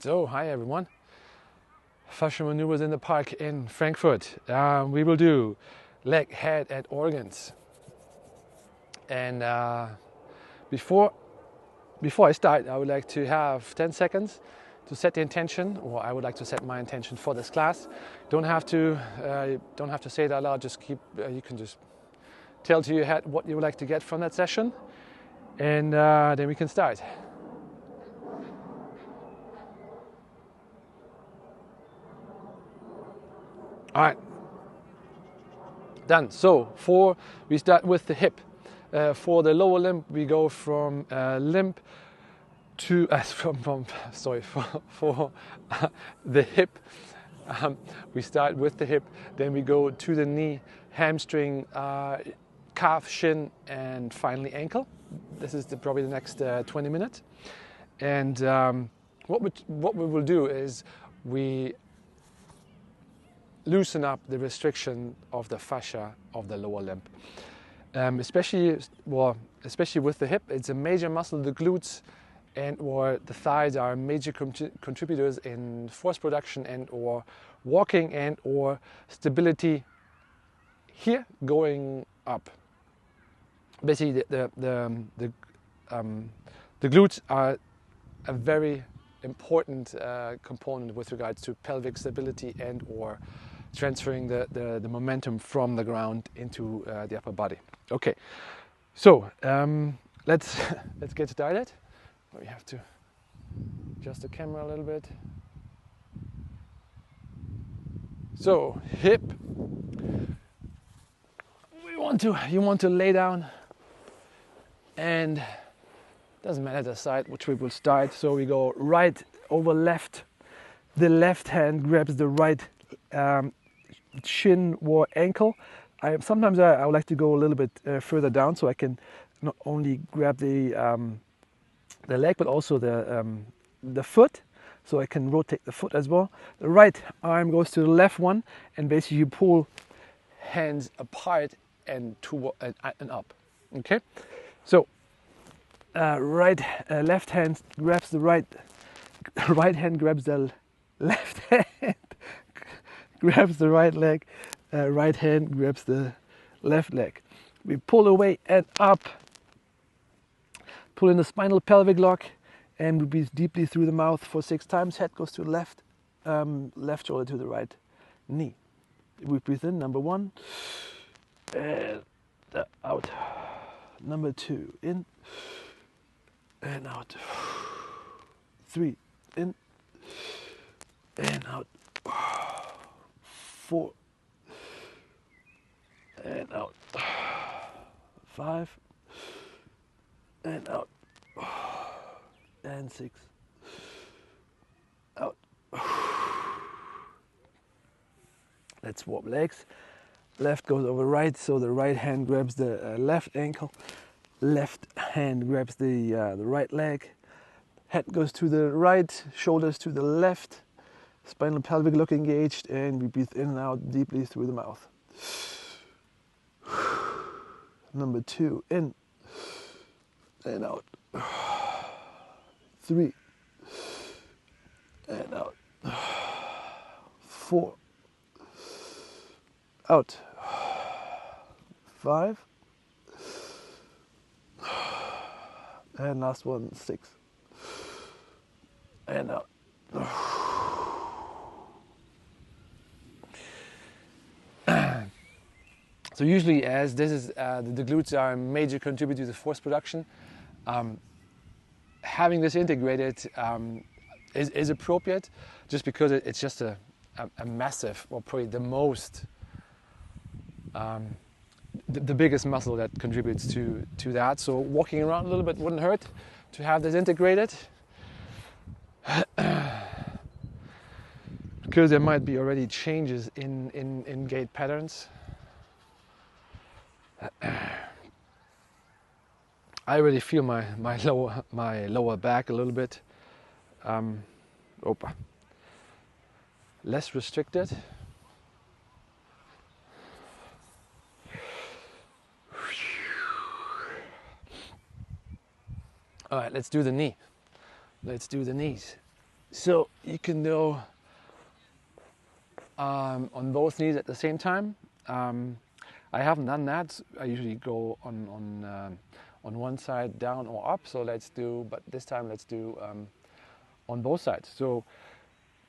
So, hi everyone. Fascial maneuvers in the park in Frankfurt. We will do leg, head, and organs. And before I start, I would like to have 10 seconds to set the intention, or I would like to set my intention for this class. Don't have to say it out loud. Just keep. You can just tell to your head what you would like to get from that session, and then we can start. All right, done. So we start with the hip. For the lower limb, we go from limb to for the hip. We start with the hip, then we go to the knee, hamstring, calf, shin, and finally ankle. This is probably the next 20 minutes. And what we will do is we loosen up the restriction of the fascia of the lower limb. Especially with the hip, it's a major muscle. The glutes and/or the thighs are major contributors in force production and/or walking and/or stability. Here, going up. Basically, the glutes are a very important component with regards to pelvic stability and/or transferring the momentum from the ground into the upper body. Okay, so let's get started. We have to adjust the camera a little bit. So hip. You want to lay down, and doesn't matter the side which we will start. So we go right over left. The left hand grabs the right shin or ankle. Sometimes I would like to go a little bit further down, so I can not only grab the leg but also the foot, so I can rotate the foot as well. The right arm goes to the left one, and basically you pull hands apart and up. Okay, so left hand grabs the right hand grabs the left hand grabs the right leg, right hand grabs the left leg. We pull away and up, pull in the spinal pelvic lock, and we breathe deeply through the mouth for 6 times. Head goes to the left, left shoulder to the right knee. We breathe in, number 1, and out. Number 2, in and out. 3, in and out. 4 and out. 5 and out. And 6 out. Let's swap legs. Left goes over right, so the right hand grabs the left ankle. Left hand grabs the right leg. Head goes to the right, shoulders to the left. Spinal pelvic lock engaged, and we breathe in and out deeply through the mouth. Number 2, in and out. 3 and out. 4 out. 5 and last one, 6 and out. So usually, as this is the glutes are a major contributor to force production, having this integrated is appropriate, just because it's just a massive, or probably the most, the biggest muscle that contributes to that. So walking around a little bit wouldn't hurt to have this integrated, because there might be already changes in gait patterns. I already feel my lower back a little bit less restricted. All right, let's do the knee. Let's do the knees. So you can go on both knees at the same time. I haven't done that. I usually go on one side down or up. So but this time let's do on both sides. So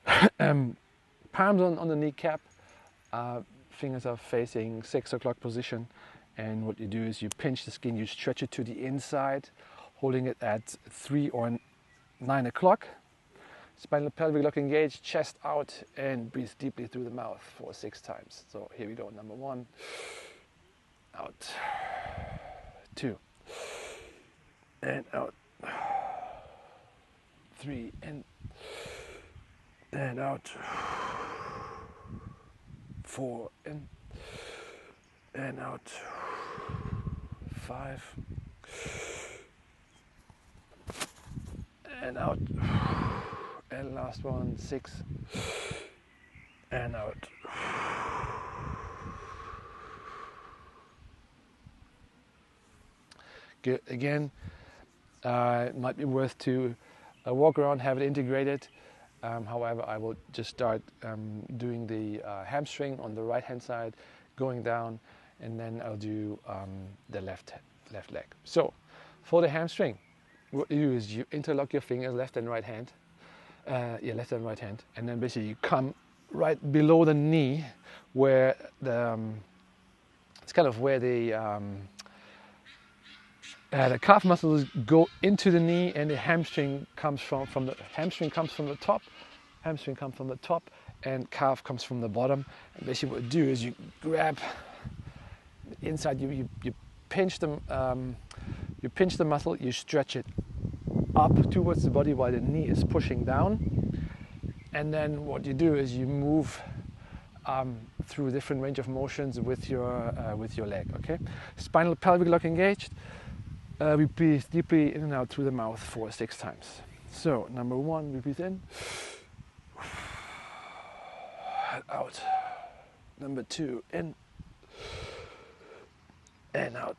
palms on the kneecap, fingers are facing 6 o'clock position, and what you do is you pinch the skin, you stretch it to the inside, holding it at 3 or 9 o'clock. Spinal pelvic lock engaged, chest out, and breathe deeply through the mouth for 6 times. So here we go. Number 1, out, 2, and out, 3, and out, 4, and out, 5, and out, and last one, 6, and out. Good. Again, it might be worth to walk around, have it integrated. However, I will just start doing the hamstring on the right hand side, going down, and then I'll do the left leg. So for the hamstring, what you do is you interlock your fingers, left and right hand, left and right hand, and then basically you come right below the knee, where it's kind of where the calf muscles go into the knee, and the hamstring comes from the top. Hamstring comes from the top, and calf comes from the bottom. And basically, what you do is you grab inside. You pinch them. You pinch the muscle. You stretch it up towards the body while the knee is pushing down. And then what you do is you move through a different range of motions with your leg. Okay. Spinal pelvic lock engaged. We breathe deeply in and out through the mouth for 6 times. So number 1, we breathe in, out. Number 2, in and out.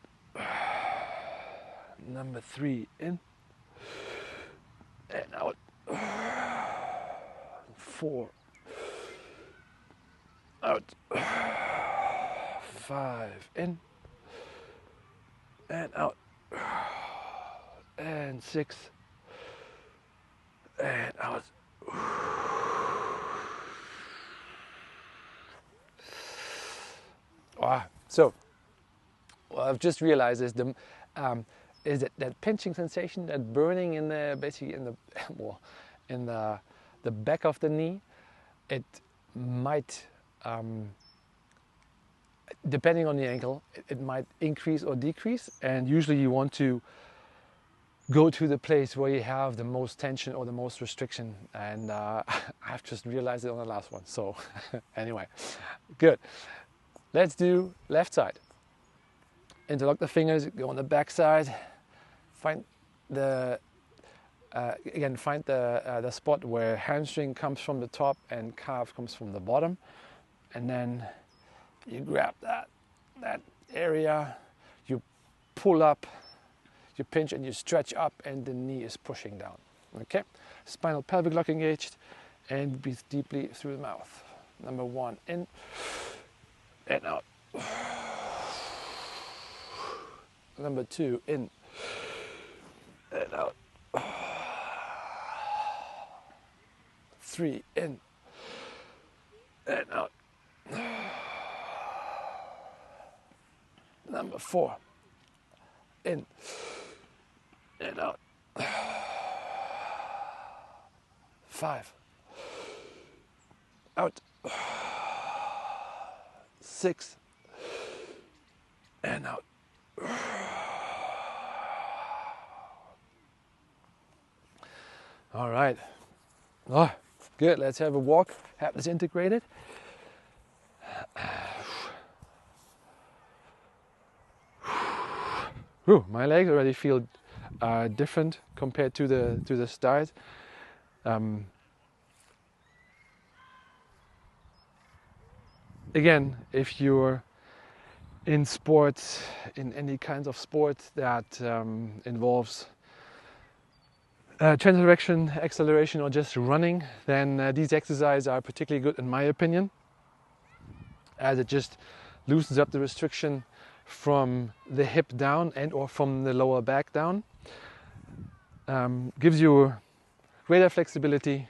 Number 3, in and out. 4, out. 5, in and out. And 6, and out. So what I've just realized is that pinching sensation, that burning in the basically in the back of the knee. It might, depending on the angle, it might increase or decrease, and usually you want to go to the place where you have the most tension or the most restriction, and I've just realized it on the last one. So anyway, good. Let's do left side. Interlock the fingers, go on the back side, find the spot where hamstring comes from the top and calf comes from the bottom, and then you grab that area, you pull up, you pinch and you stretch up, and the knee is pushing down. Okay, spinal pelvic lock engaged, and breathe deeply through the mouth. Number 1, in and out. Number 2, in and out. 3, in and out. Number 4, in and out. 5, out. 6, and out. All right. Oh, good. Let's have a walk. Have this integrated. Whew, my legs already feel different compared to the start. Again, if you're in sports, in any kinds of sport that involves transfer direction, acceleration, or just running, then these exercises are particularly good in my opinion, as it just loosens up the restriction from the hip down and or from the lower back down. Gives you greater flexibility,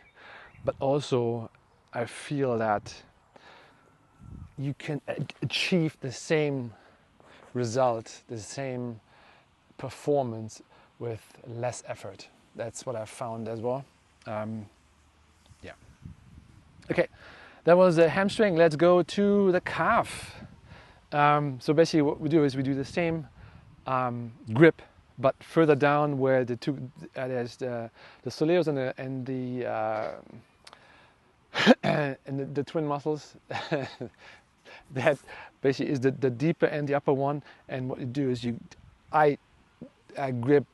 but also I feel that you can achieve the same result, the same performance with less effort. That's what I've found as well. Yeah. Okay, that was the hamstring. Let's go to the calf. So basically what we do is we do the same grip, but further down where the two there's the soleus and the twin muscles. That basically is the deeper and the upper one. And what you do is I grip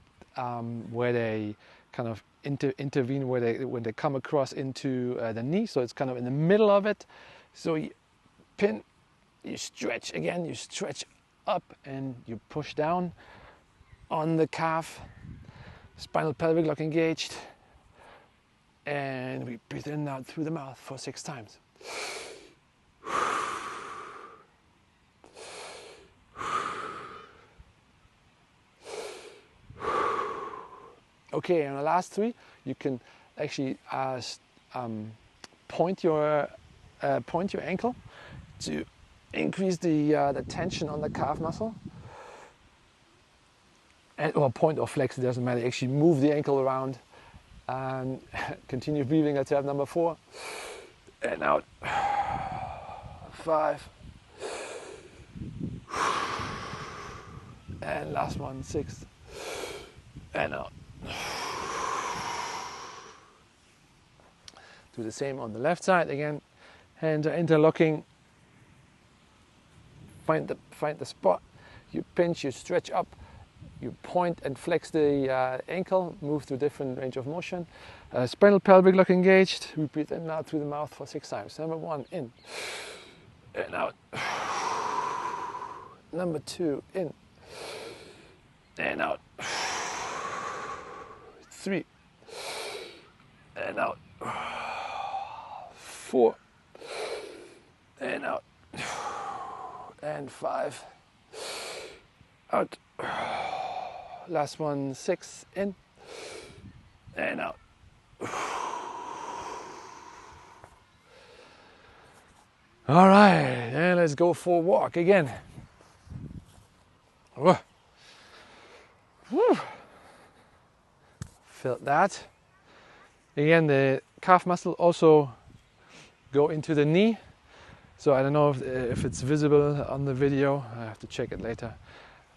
where they kind of intervene, when they come across into the knee. So it's kind of in the middle of it. So you pin, you stretch again, you stretch up and you push down on the calf. Spinal pelvic lock engaged. And we breathe in and out through the mouth for 6 times. Okay, and the last 3, you can actually point your ankle to increase the tension on the calf muscle, or point or flex, it doesn't matter. Actually move the ankle around and continue breathing. Let's have number 4 and out. 5 and last one, 6 and out. Do the same on the left side again. Hands are interlocking. Find the spot. You pinch, you stretch up, you point and flex the ankle. Move to a different range of motion. Spinal pelvic lock engaged. We breathe in and out through the mouth for 6 times. Number 1, in and out. Number 2, in and out. 3 and out. 4 and out. And 5 out. Last one, 6 in and out. All right, and let's go for a walk again. Woo. Felt that. Again, the calf muscle also go into the knee. So I don't know if it's visible on the video. I have to check it later.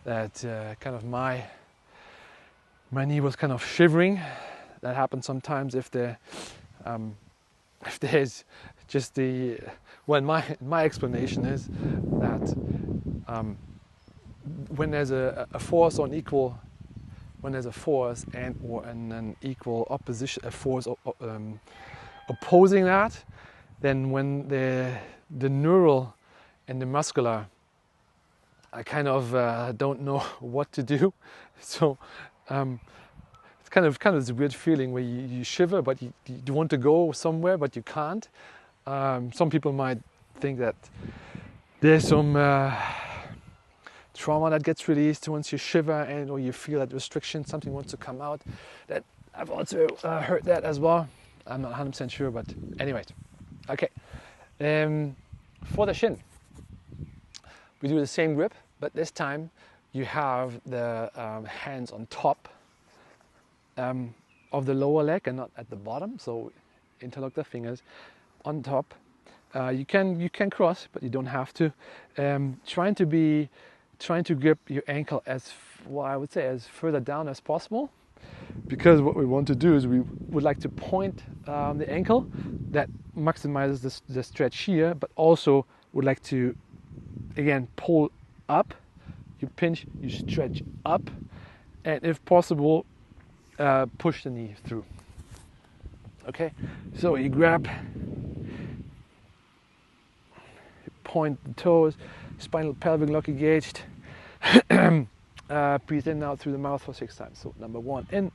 That kind of my knee was kind of shivering. That happens sometimes if there's just the. Well, my explanation is that when there's a force on equal. When there's a force and or an equal opposition, a force opposing that, then when the neural and the muscular, I kind of don't know what to do. So it's kind of this weird feeling where you shiver, but you want to go somewhere, but you can't. Some people might think that there's some trauma that gets released once you shiver and or you feel that restriction, something wants to come out. That I've also heard that as well. I'm not 100% sure, but anyways. Okay. For the shin, we do the same grip, but this time you have the hands on top of the lower leg and not at the bottom. So interlock the fingers on top. You can cross, but you don't have to. Trying to grip your ankle as further down as possible, because what we want to do is we would like to point the ankle. That maximizes the stretch here, but also would like to again pull up. You pinch, you stretch up, and if possible push the knee through. Okay, so you grab, you point the toes, spinal pelvic lock engaged. Breathe in and out through the mouth for 6 times. So number 1 in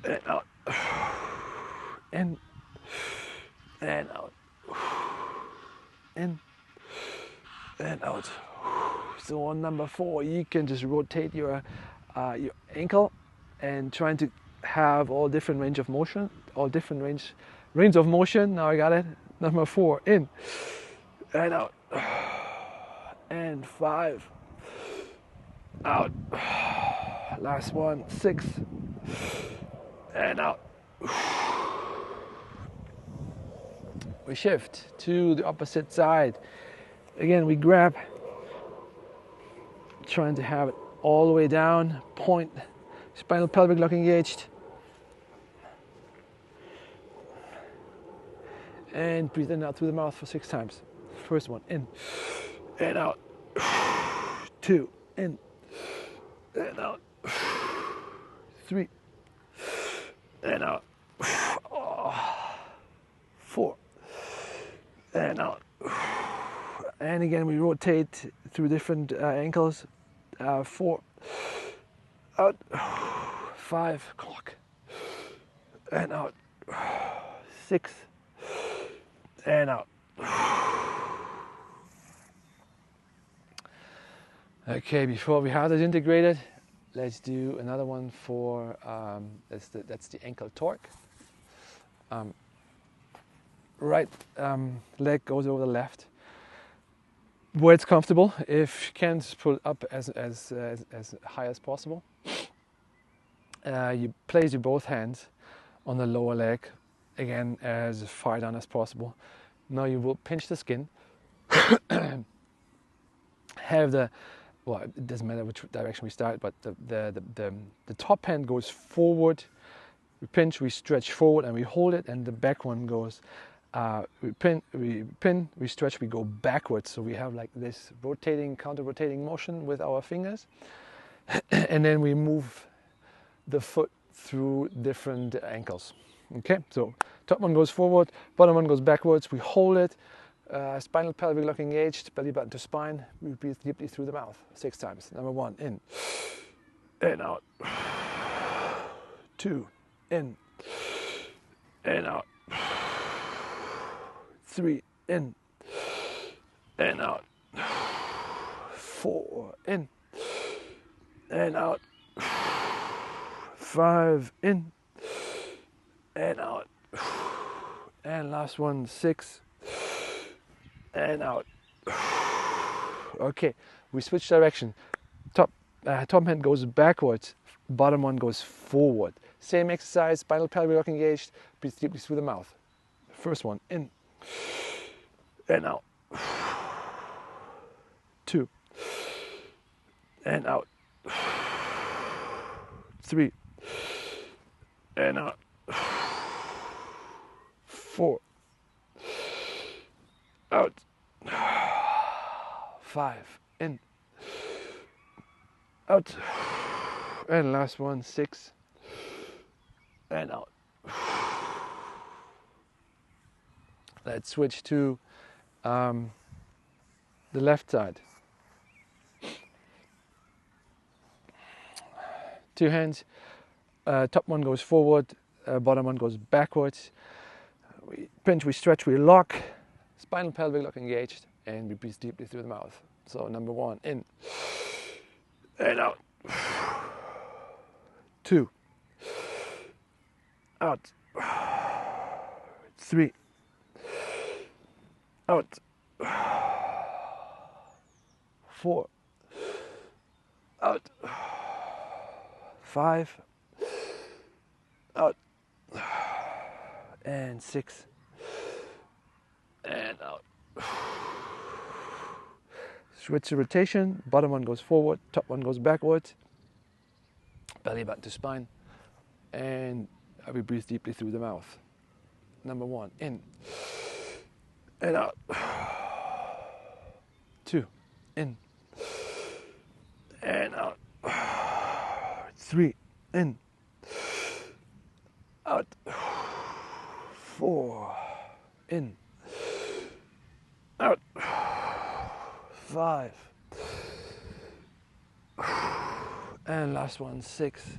and out, in and out, in and out. So on number 4, you can just rotate your ankle and trying to have all different range of motion, all different range of motion. Now I got it. Number 4, in and out, and 5, out. Last one, 6, and out. We shift to the opposite side. Again, we grab, trying to have it all the way down, point, spinal pelvic lock engaged. And breathe in and out through the mouth for 6 times. First one, in and out. 2, in and out. 3, and out. 4, and out. And again, we rotate through different ankles. 4, out. 5, clock, and out. 6, and out. Okay, before we have this integrated, let's do another one for that's the ankle torque. Right leg goes over the left, where it's comfortable. If you can, just pull up as high as possible. You place your both hands on the lower leg, again as far down as possible. Now you will pinch the skin. Have the, well, it doesn't matter which direction we start, but the top hand goes forward. We pinch, we stretch forward, and we hold it, and the back one goes. We pin, we stretch, we go backwards. So we have like this rotating, counter-rotating motion with our fingers, and then we move the foot through different ankles. Okay, so top one goes forward, bottom one goes backwards. We hold it, spinal pelvic lock engaged, belly button to spine. We breathe deeply through the mouth 6 times. Number 1, in and out. 2, in and out. 3, in and out. 4, in and out. 5, in and out. And last one, 6, and out. Okay, we switch direction. Top hand goes backwards, bottom one goes forward. Same exercise, spinal pelvic lock engaged, breathe deeply through the mouth. First one, in and out. 2, and out. 3, and out. 4, out. 5, in, out. And last one, 6, and out. Let's switch to the left side. 2 hands, top one goes forward, bottom one goes backwards. We pinch, we stretch, we lock, spinal pelvic lock engaged, and we breathe deeply through the mouth. So number 1, in and out. 2, out. 3, out. 4, out. 5, out. And 6, and out. Switch the rotation, bottom one goes forward, top one goes backwards, belly button to spine, and we breathe deeply through the mouth. Number 1, in and out. 2, in and out. 3, in, out. 4, in, out. 5, and last one, 6,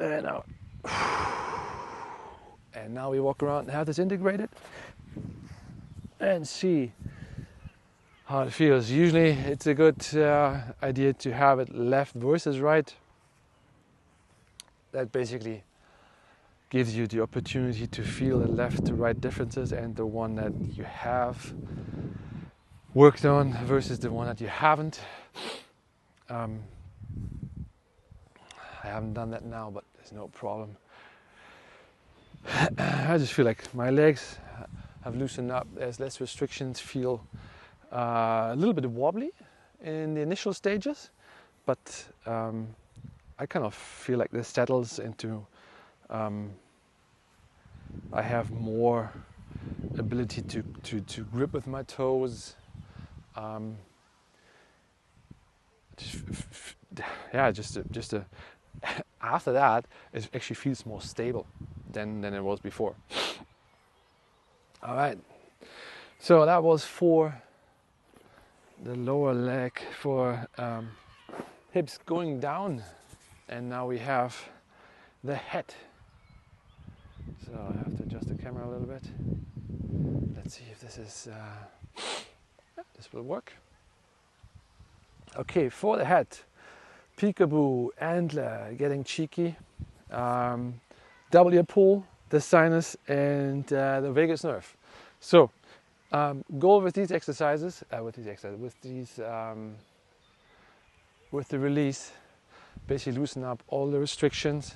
and out. And now we walk around and have this integrated and see how it feels. Usually it's a good idea to have it left versus right. That basically gives you the opportunity to feel the left to right differences and the one that you have worked on versus the one that you haven't. I haven't done that now, but there's no problem. I just feel like my legs have loosened up. There's less restrictions. Feel a little bit wobbly in the initial stages, but I kind of feel like this settles into I have more ability to grip with my toes. Just after that, it actually feels more stable than it was before. All right, so that was for the lower leg, for hips going down, and now we have the head. So I have to adjust the camera a little bit. Let's see if this is this will work. Okay, for the head, peekaboo, antler, getting cheeky, W pull, the sinus, and the vagus nerve. So goal with these exercises, with the release, basically loosen up all the restrictions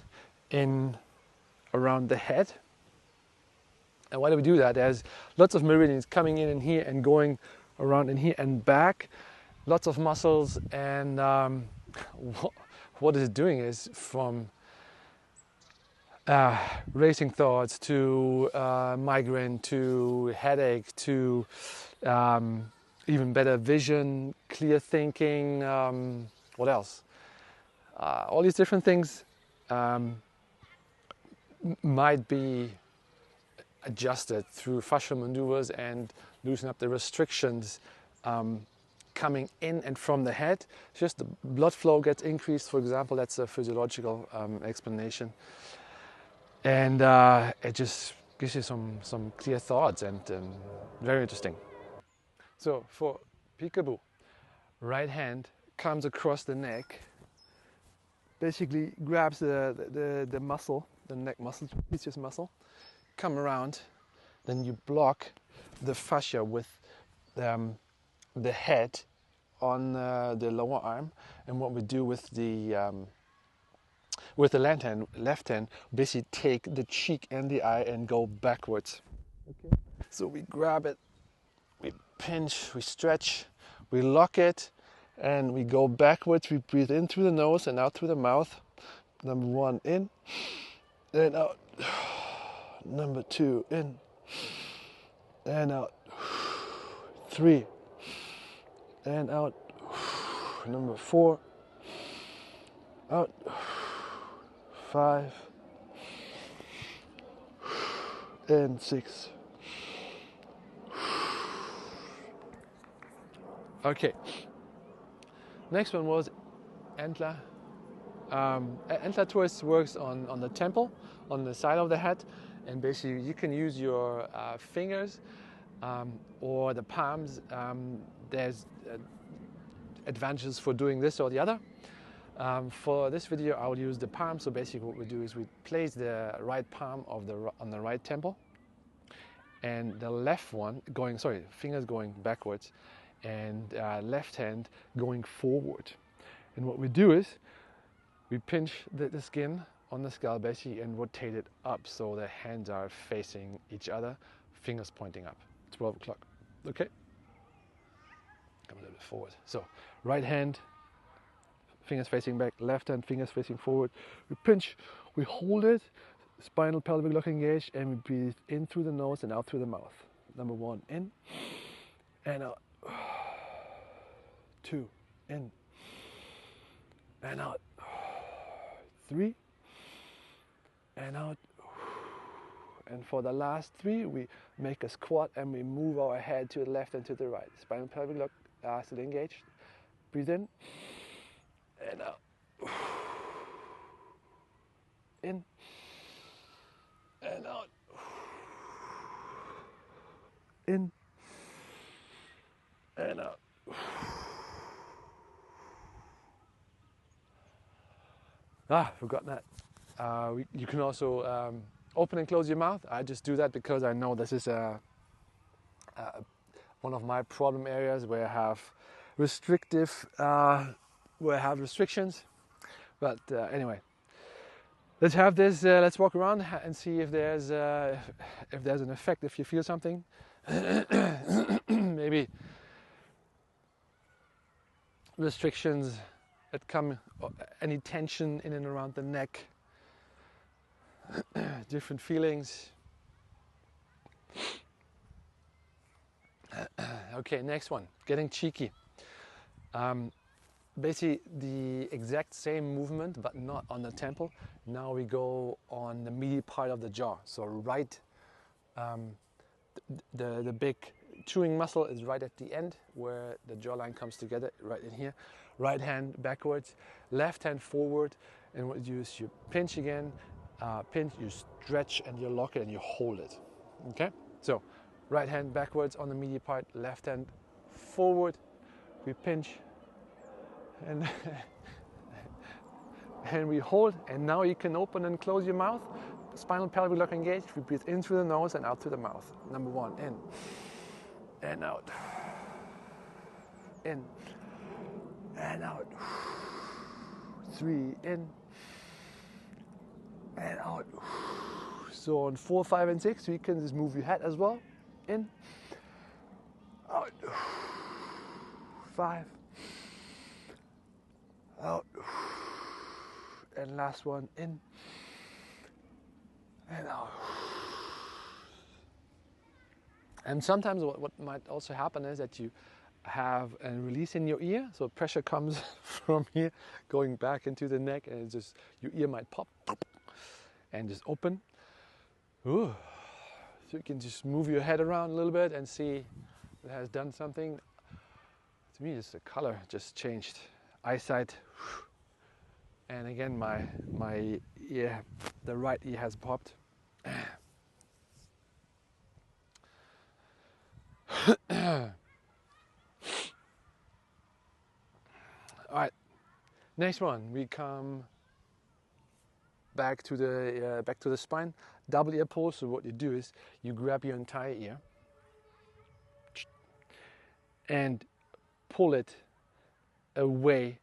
in around the head. And why do we do that? There's lots of meridians coming in here and going around in here and back, lots of muscles, and what it's doing is from racing thoughts to migraine to headache to even better vision, clear thinking, what else? All these different things might be adjusted through fascial maneuvers and loosen up the restrictions coming in and from the head. Just the blood flow gets increased, for example. That's a physiological explanation. And it just gives you some clear thoughts, and very interesting. So for peekaboo, right hand comes across the neck, basically grabs the muscle, the neck muscle, trapezius muscle, come around, then you block the fascia with the head on the lower arm. And what we do with the left hand, basically take the cheek and the eye and go backwards. Okay. So we grab it, we pinch, we stretch, we lock it, and we go backwards. We breathe in through the nose and out through the mouth. Number 1, in, and out. Number 2, in, and out. 3, and out. Number 4, out. 5, and 6. Okay. Next one was antler. Antler twist works on the temple, on the side of the head, and basically you can use your fingers or the palms. There's advantages for doing this or the other. For this video, I will use the palm. So basically, what we do is we place the right palm on the right temple, and the left one fingers going backwards, and left hand going forward. And what we do is we pinch the skin on the skull basically and rotate it up so the hands are facing each other, fingers pointing up. 12 o'clock. Okay. Come a little bit forward. So right hand, fingers facing back, left hand, fingers facing forward. We pinch, we hold it, spinal pelvic lock engaged, and we breathe in through the nose and out through the mouth. Number 1, in, and out. 2, in, and out. 3, and out. And for the last 3, we make a squat and we move our head to the left and to the right. Spinal pelvic lock still engaged. Breathe in, and out. in and out, in and out. Forgot that. You can also open and close your mouth. I just do that because I know this is one of my problem areas where I have restrictions. But anyway, let's have this. Let's walk around and see if there's an effect. If you feel something, maybe restrictions that come, any tension in and around the neck, different feelings. Okay, next one, getting cheeky. Basically the exact same movement, but not on the temple. Now we go on the meaty part of the jaw. So right, the big chewing muscle is right at the end where the jawline comes together, right in here. Right hand backwards, left hand forward, and what you do is you pinch again, pinch, you stretch and you lock it and you hold it. Okay, so right hand backwards on the meaty part, left hand forward, we pinch and and we hold, and now you can open and close your mouth. Spinal pelvic lock engaged. We breathe in through the nose and out through the mouth. Number one, in and out, in and out. 3, in and out. So on 4, 5, and 6, you can just move your head as well. In, out, 5, out, and last one, in and out. And sometimes what might also happen is that you have a release in your ear, so pressure comes from here going back into the neck, and it's just your ear might pop and just open. Ooh. So you can just move your head around a little bit and see it has done something. To me, just the color just changed. Eyesight, and again my ear, the right ear has popped. All right, next one, we come back to the spine, double ear pose. So what you do is you grab your entire ear and pull it away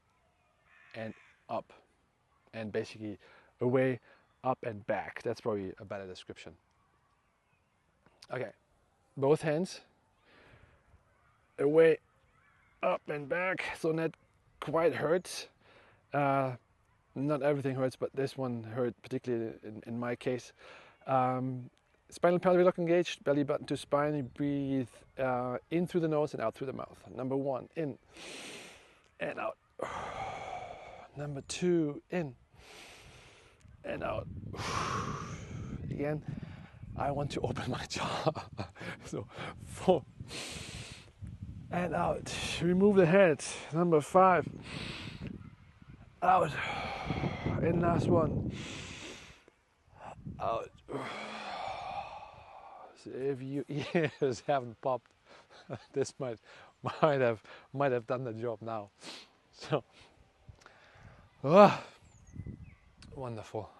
and up, and basically away, up and back. That's probably a better description. Okay, both hands away, up and back. So that quite hurts. Not everything hurts, but this one hurt particularly in my case. Spinal pelvic lock engaged, belly button to spine. You breathe in through the nose and out through the mouth. Number 1, in and out. Number 2, in and out. Again, I want to open my jaw. So 4 and out. Remove the head. Number 5, out. And last one, out. So if your ears haven't popped, this might have done the job now. So, wonderful.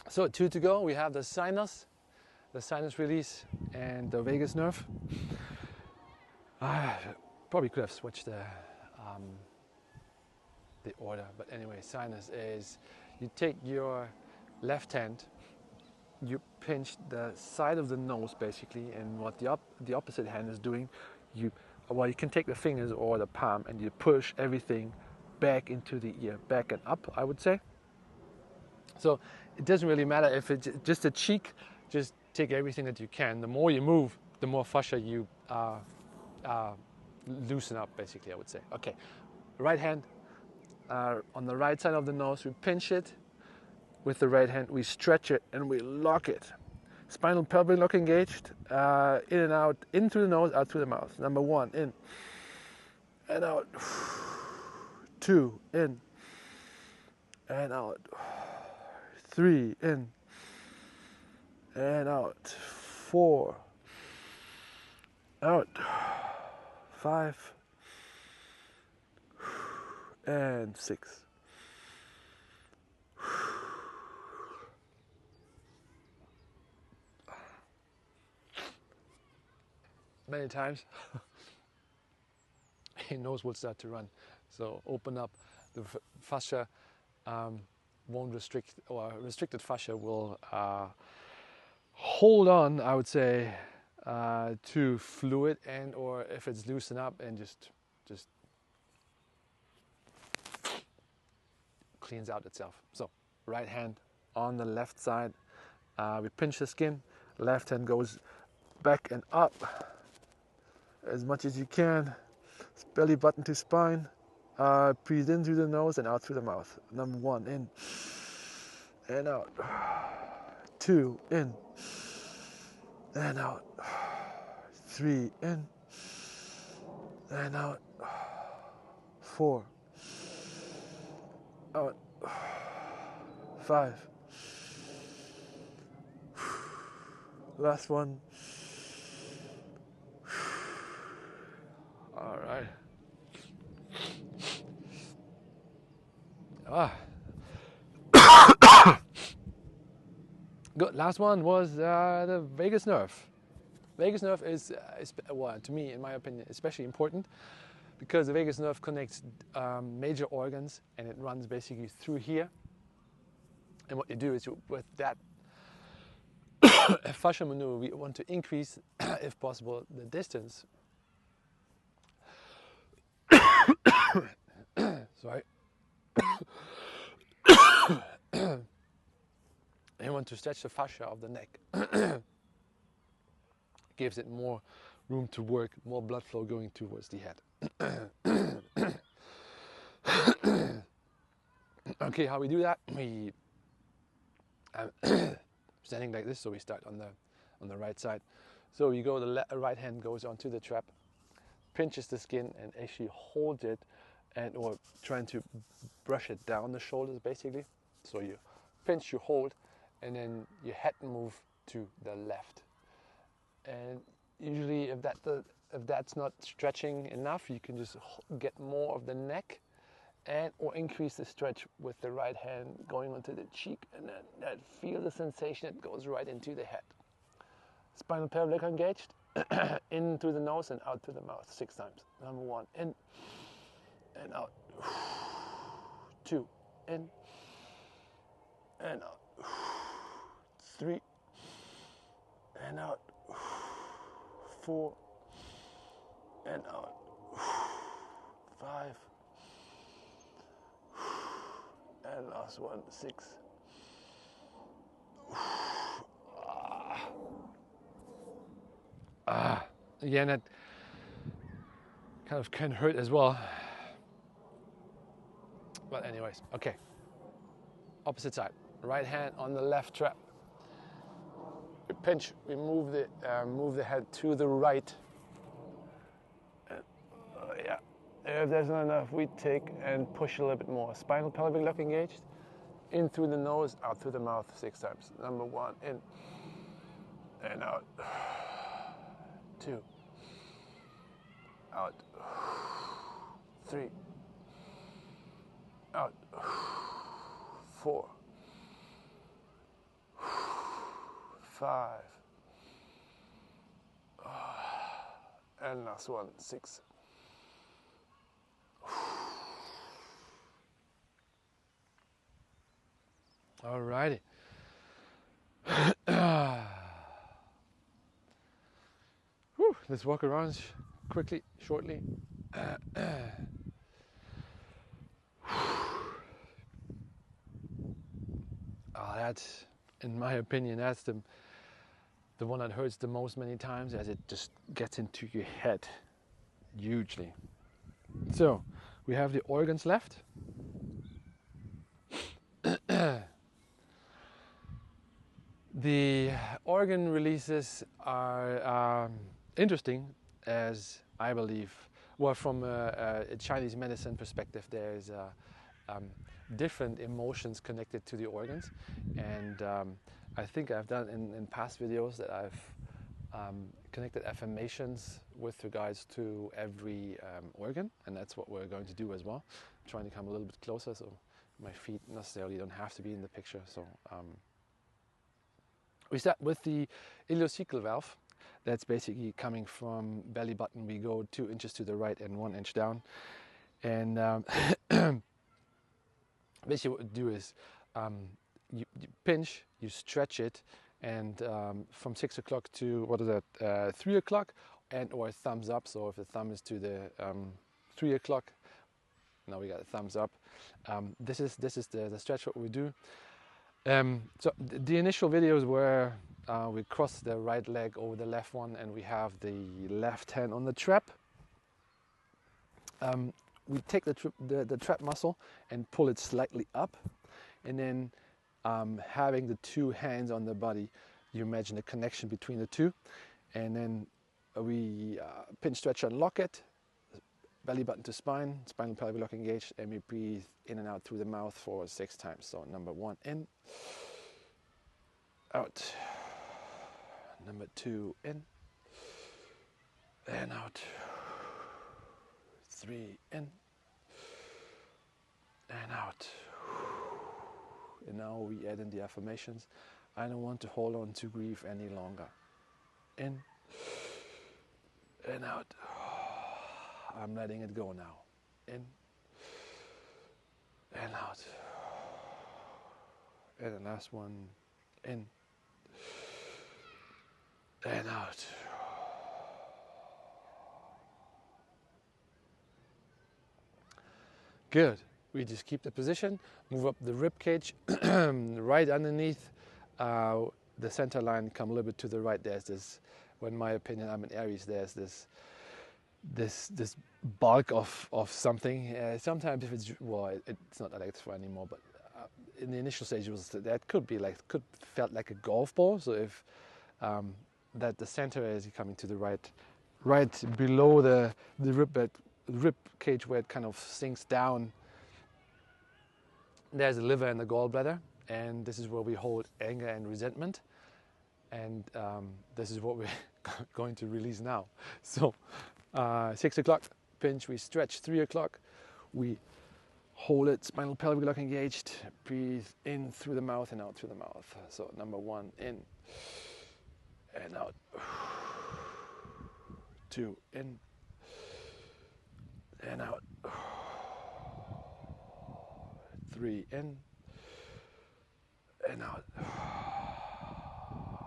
So 2 to go. We have the sinus release, and the vagus nerve. Probably could have switched the order, but anyway, sinus is you take your left hand, you pinch the side of the nose basically, and what the opposite hand is doing, you can take the fingers or the palm and you push everything back into the ear, back and up, I would say. So it doesn't really matter if it's just a cheek, just take everything that you can. The more you move, the more fascia you loosen up, basically, I would say. Okay, right hand on the right side of the nose, we pinch it. With the right hand, we stretch it and we lock it. Spinal pelvic lock engaged, in and out, in through the nose, out through the mouth. Number 1, in and out. 2, in and out. 3, in and out. 4, out. 5 and 6. Many times he knows will start to run, so open up the fascia. Won't restrict, or restricted fascia will hold on, I would say, to fluid, and or if it's loosened up, and just cleans out itself. So right hand on the left side, we pinch the skin, left hand goes back and up as much as you can, belly button to spine. Breathe in through the nose and out through the mouth. Number 1, in and out. 2, in and out. 3, in and out. 4, out. 5. Last one. All right. Good. Last one was the vagus nerve. Vagus nerve is well, to me, in my opinion, especially important because the vagus nerve connects major organs, and it runs basically through here. And what you do is, with that fascial maneuver, we want to increase, if possible, the distance. Sorry. You want to stretch the fascia of the neck. Gives it more room to work, more blood flow going towards the head. Okay, how we do that? We standing like this, so we start on the right side. So you go, the right hand goes onto the trap, pinches the skin, and actually holds it, and or trying to brush it down the shoulders, basically. So you pinch, you hold, and then your head move to the left. And usually, if that's not stretching enough, you can just get more of the neck, and or increase the stretch with the right hand going onto the cheek, and then feel the sensation that goes right into the head. Spinal pelvic engaged, in through the nose and out through the mouth 6 times. Number 1, in and out. 2, in and out. 3, and out. 4, and out. 5, and last one, 6. Again, that kind of can hurt as well. But anyways, okay. Opposite side. Right hand on the left trap. We pinch. We move the head to the right. Yeah. If there's not enough, we take and push a little bit more. Spinal pelvic lock engaged. In through the nose, out through the mouth 6 times. Number 1, in and out. 2, out. 3, out. 4, 5, and last one, 6. Alrighty. Let's walk around quickly, shortly. That's, in my opinion, that's the one that hurts the most many times, as it just gets into your head hugely. So we have the organs left. The organ releases are interesting, as I believe well, from a Chinese medicine perspective, there's different emotions connected to the organs, and I think I've done in past videos that I've connected affirmations with regards to every organ, and that's what we're going to do as well. I'm trying to come a little bit closer so my feet necessarily don't have to be in the picture. So we start with the ileocecal valve. That's basically coming from belly button. We go 2 inches to the right and 1 inch down, and basically what we do is you pinch, you stretch it, and from 6 o'clock to, what is that, 3 o'clock, and or thumbs up. So if the thumb is to the 3 o'clock, now we got a thumbs up. This is the stretch what we do. So the initial videos where we cross the right leg over the left one, and we have the left hand on the trap. We take the trap muscle and pull it slightly up, and then having the 2 hands on the body, you imagine a connection between the two, and then we pinch, stretch, and lock it, belly button to spine, spinal pelvic lock engaged, and we breathe in and out through the mouth for 6 times. So number 1 in, out, number 2 in, and out, 3 in, and out. And now we add in the affirmations. I don't want to hold on to grief any longer. In and out. I'm letting it go now. In and out. And the last one, in and out. Good. We just keep the position, move up the rib cage, right underneath the center line, come a little bit to the right. There's this, well, in my opinion, I'm in Aries, there's this bulk of something. Sometimes if it's, well, it's not electrified anymore, but in the initial stage, that could felt like a golf ball. So if that the center is coming to the right below the rib cage where it kind of sinks down, there's the liver and the gallbladder, and this is where we hold anger and resentment, and this is what we're going to release now. So 6 o'clock, pinch, we stretch. 3 o'clock, we hold it, spinal pelvic lock engaged, breathe in through the mouth and out through the mouth. So number 1 in and out, 2 in and out, 3 in and out.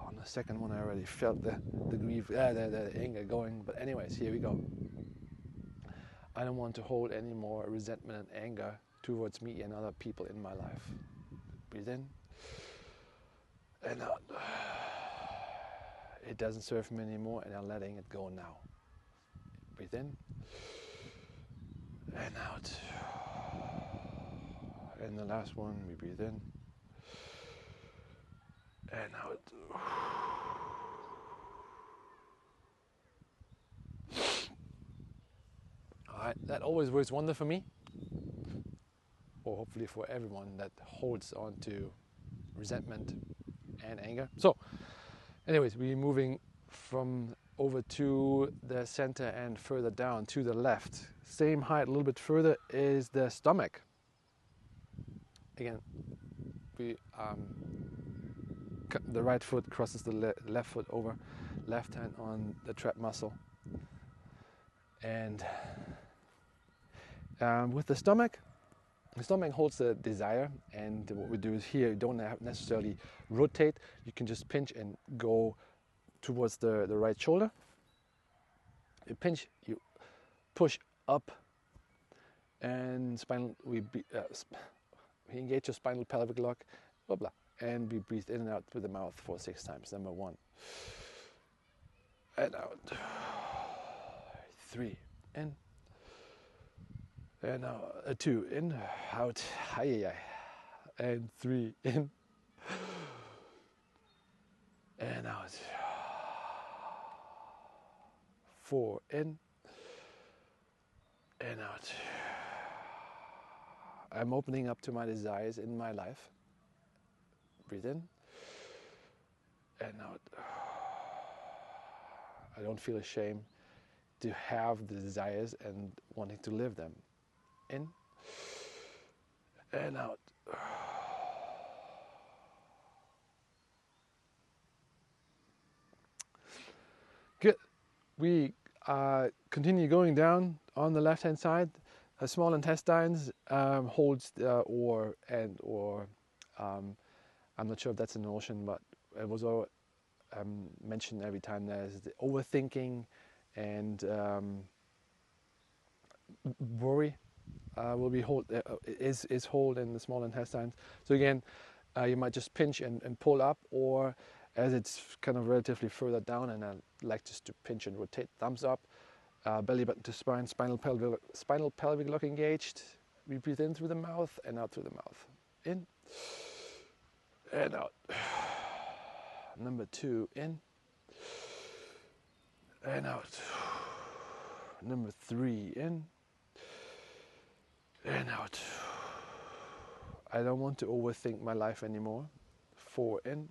On the second one I already felt the grief, the anger going, but anyways, here we go. I don't want to hold any more resentment and anger towards me and other people in my life. Breathe in and out. It doesn't serve me anymore, and I'm letting it go now. Breathe in and out. And the last one, we breathe in and out. All right, that always works wonder for me, or hopefully for everyone that holds on to resentment and anger. So anyways, we're moving from over to the center and further down to the left. Same height, a little bit further, is the stomach. Again, we the right foot crosses the left foot over, left hand on the trap muscle. And with the stomach holds the desire, and what we do is here, you don't have necessarily rotate, you can just pinch and go towards the right shoulder. You pinch, you push up, and we engage your spinal pelvic lock, blah blah, and we breathe in and out through the mouth for 6 times. Number 1 and out, 3 in and out, 2 in, out, and 3 in and out, 4 in and out. I'm opening up to my desires in my life. Breathe in and out. I don't feel ashamed to have the desires and wanting to live them. In and out. Good. We continue going down on the left hand side. Small intestines holds I'm not sure if that's an emotion, but it was all mentioned every time. There's the overthinking and worry will be is hold in the small intestines. So again, you might just pinch and pull up, or as it's kind of relatively further down, and I like just to pinch and rotate. Thumbs up, belly button to spine, spinal pelvic lock engaged. We breathe in through the mouth and out through the mouth. In and out. Number 2, in and out. Number 3, in and out. I don't want to overthink my life anymore. 4, in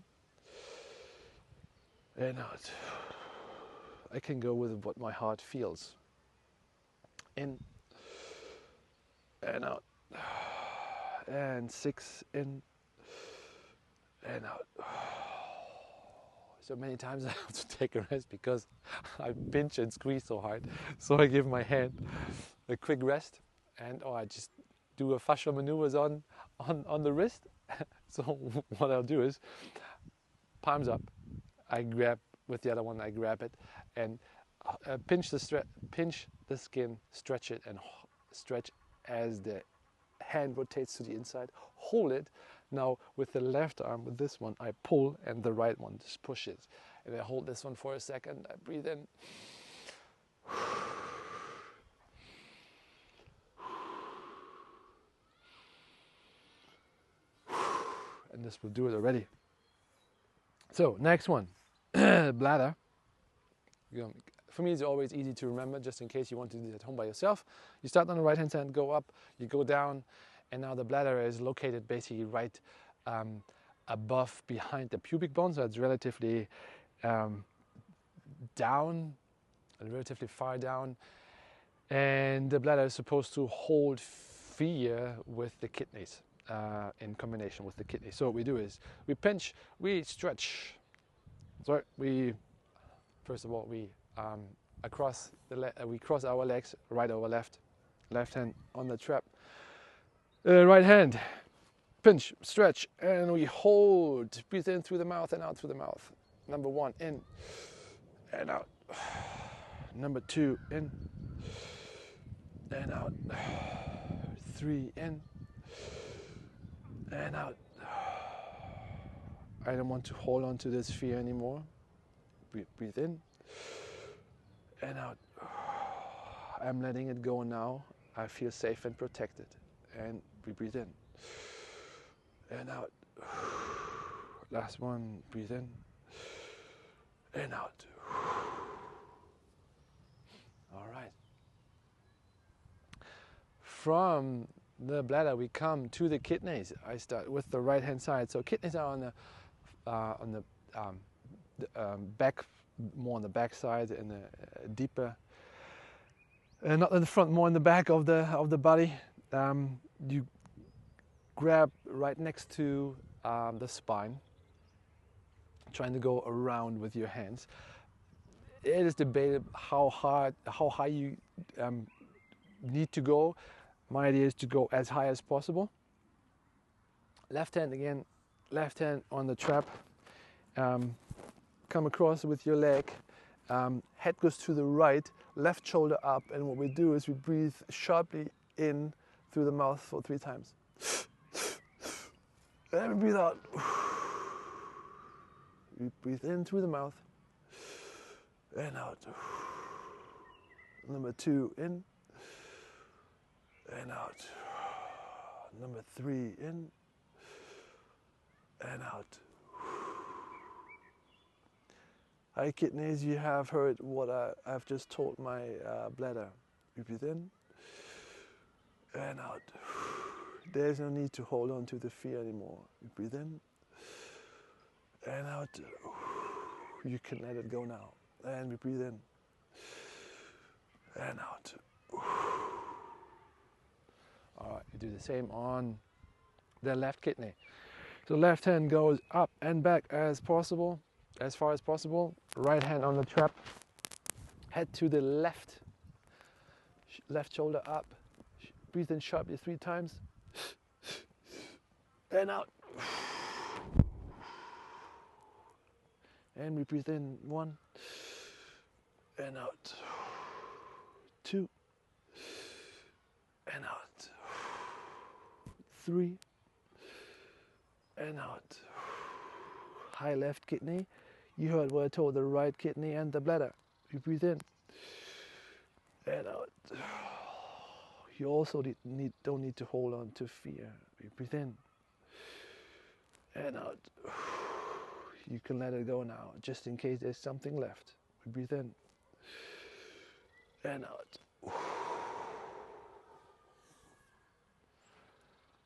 and out. I can go with what my heart feels. In and out. And 6, in and out. So many times I have to take a rest because I pinch and squeeze so hard. So I give my hand a quick rest, and I just do a fascial maneuvers on the wrist. So what I'll do is palms up. I grab with the other one. I grab it and pinch the skin, stretch it, and stretch as the hand rotates to the inside. Hold it. Now with the left arm, with this one, I pull, and the right one just pushes. And I hold this one for a second. I breathe in. And this will do it already. So next one, bladder. For me, it's always easy to remember, just in case you want to do this at home by yourself. You start on the right hand side, go up, you go down, and now the bladder is located basically right above, behind the pubic bone, so it's relatively down, relatively far down, and the bladder is supposed to hold fear with the kidneys, in combination with the kidneys. So what we do is we pinch, we stretch. So first of all we cross our legs, right over left, left hand on the trap, right hand, pinch, stretch, and we hold. Breathe in through the mouth and out through the mouth. Number 1, in and out. Number 2, in and out. 3, in and out. I don't want to hold on to this fear anymore. Breathe in and out. I'm letting it go now. I feel safe and protected. And we breathe in and out. Last one, breathe in and out. All right. From the bladder we come to the kidneys. I start with the right hand side. So kidneys are on the back, more on the back side, and deeper, not in the front, more in the back of the body. You grab right next to the spine, trying to go around with your hands. It is debated how high you need to go. My idea is to go as high as possible. Left hand again, left hand on the trap. Come across with your leg. Head goes to the right, left shoulder up, and what we do is we breathe sharply in through the mouth for 3 times. And we breathe out. We breathe in through the mouth and out. Number 2, in and out. Number 3, in and out. Hi kidneys, you have heard what I've just told my bladder. We breathe in and out. There's no need to hold on to the fear anymore. You breathe in and out. You can let it go now. And we breathe in and out. All right, you do the same on the left kidney. So left hand goes up and back as possible, as far as possible. Right hand on the trap. Head to the left shoulder up. Breathe in sharply 3 times. And out. And we breathe in 1 and out. 2 and out. 3 and out. High left kidney. You heard what I told, the right kidney and the bladder. You breathe in and out. You also don't need to hold on to fear. You breathe in and out. You can let it go now, just in case there's something left. We breathe in and out.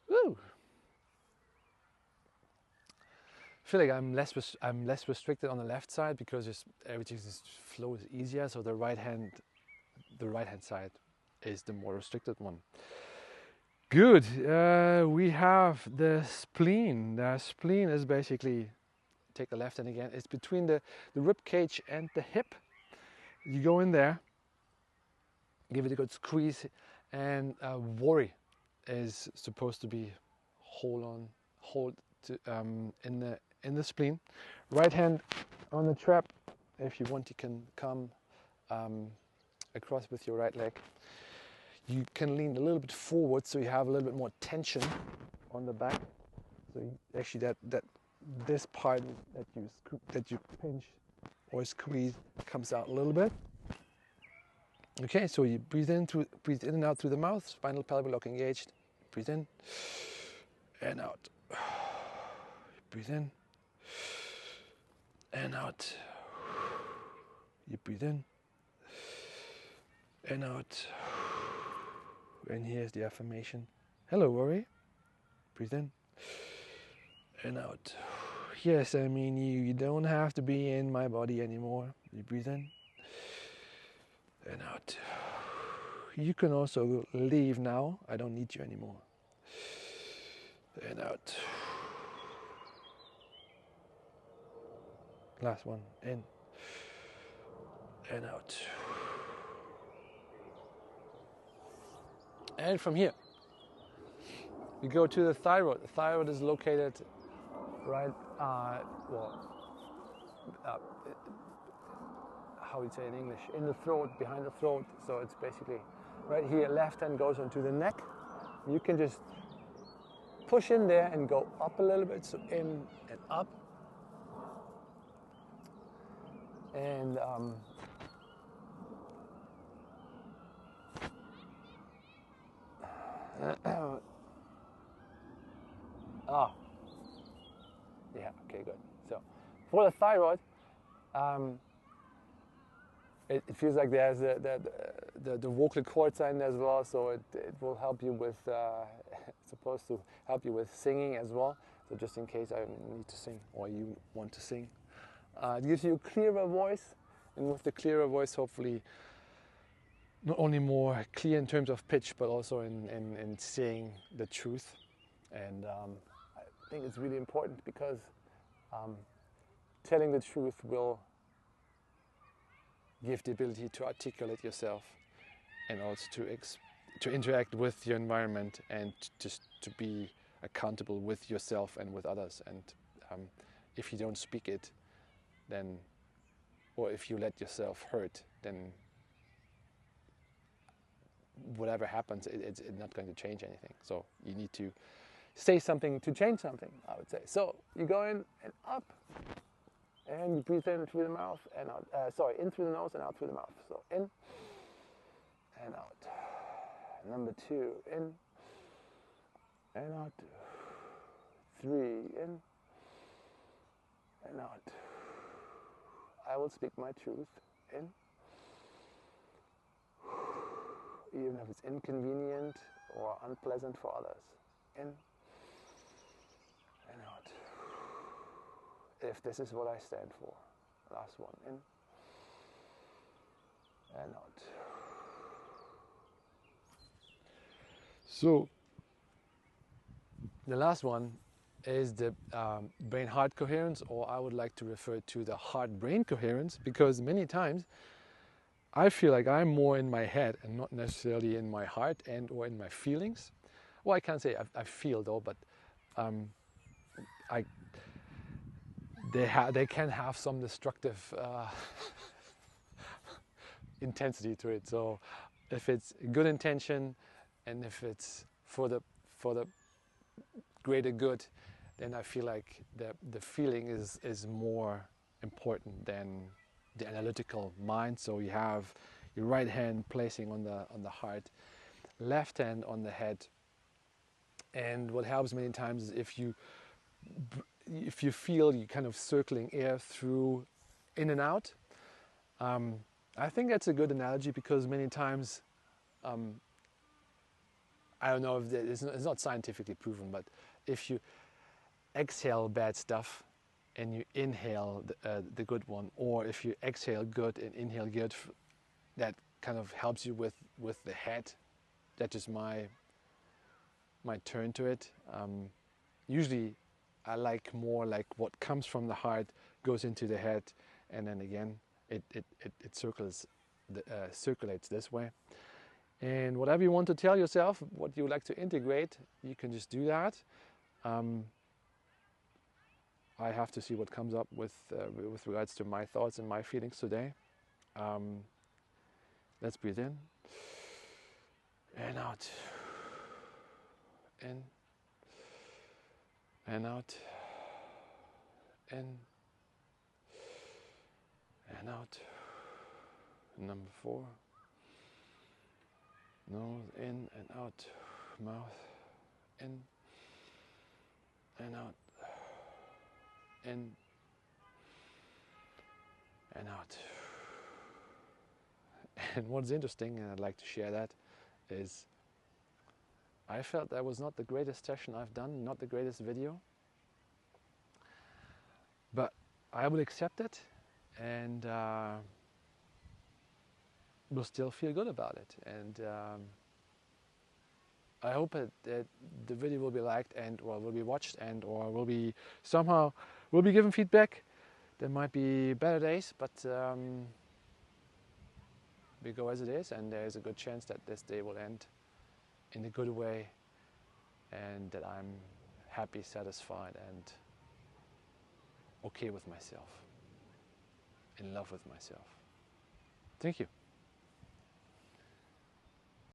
Woo! I feel like I'm less restricted on the left side because everything just flows easier. So the right hand side is the more restricted one. Good. We have the spleen. The spleen is basically, take the left hand again. It's between the rib cage and the hip. You go in there, give it a good squeeze, and worry is supposed to be in the spleen. Right hand on the trap. If you want, you can come across with your right leg. You can lean a little bit forward so you have a little bit more tension on the back. So actually this part that you pinch or squeeze comes out a little bit. Okay, so you breathe in and out through the mouth, spinal pelvic lock engaged. Breathe in and out. Breathe in and out. You breathe in and out. And here's the affirmation. Hello, worry. Breathe in and out. Yes, I mean you. You don't have to be in my body anymore. You breathe in and out. You can also leave now. I don't need you anymore. And out. Last one. In and out. And from here, we go to the thyroid. The thyroid is located right, how would you say in English? In the throat, behind the throat. So it's basically right here. Left hand goes onto the neck. You can just push in there and go up a little bit. So in and up. And yeah, okay, good. So for the thyroid, it feels like there's the vocal cords in as well, so it will help you with, it's supposed to help you with singing as well. So just in case I need to sing or you want to sing. It gives you a clearer voice, and with the clearer voice, hopefully, not only more clear in terms of pitch, but also in saying the truth. And I think it's really important because telling the truth will give the ability to articulate yourself and also to interact with your environment and just to be accountable with yourself and with others. And if you don't speak it, then, or if you let yourself hurt, then whatever happens, it's not going to change anything. So you need to say something to change something, I would say. So you go in and up, and you breathe in through the mouth and out. In through the nose and out through the mouth. So in and out. Number 2, in and out. 3, in and out. I will speak my truth. In. Even if it's inconvenient or unpleasant for others. In and out. If this is what I stand for. Last one. In and out. So the last one is the brain-heart coherence, or I would like to refer to the heart-brain coherence, because many times I feel like I'm more in my head and not necessarily in my heart and or in my feelings. Well, I can't say I feel though, but they can have some destructive intensity to it. So if it's a good intention and if it's for the greater good, then I feel like the feeling is more important than the analytical mind. So you have your right hand placing on the heart, left hand on the head, and what helps many times is if you feel you kind of circling air through in and out. I think that's a good analogy because many times I don't know if it's not scientifically proven, but if you exhale bad stuff and you inhale the good one, or if you exhale good and inhale good, that kind of helps you with the head. That's just my turn to it. Usually I like more like what comes from the heart goes into the head, and then again it circulates this way. And whatever you want to tell yourself, what you like to integrate, you can just do that. I have to see what comes up with regards to my thoughts and my feelings today. Let's breathe in and out, in and out, in and out. Number 4. Nose in and out, mouth in and out, in and out. And what's interesting, and I'd like to share that, is I felt that was not the greatest session I've done, not the greatest video, but I will accept it and will still feel good about it. And I hope that the video will be liked and or will be watched and or will be somehow will be given feedback. There might be better days, but we go as it is, and there is a good chance that this day will end in a good way and that I'm happy, satisfied and okay with myself, in love with myself. Thank you.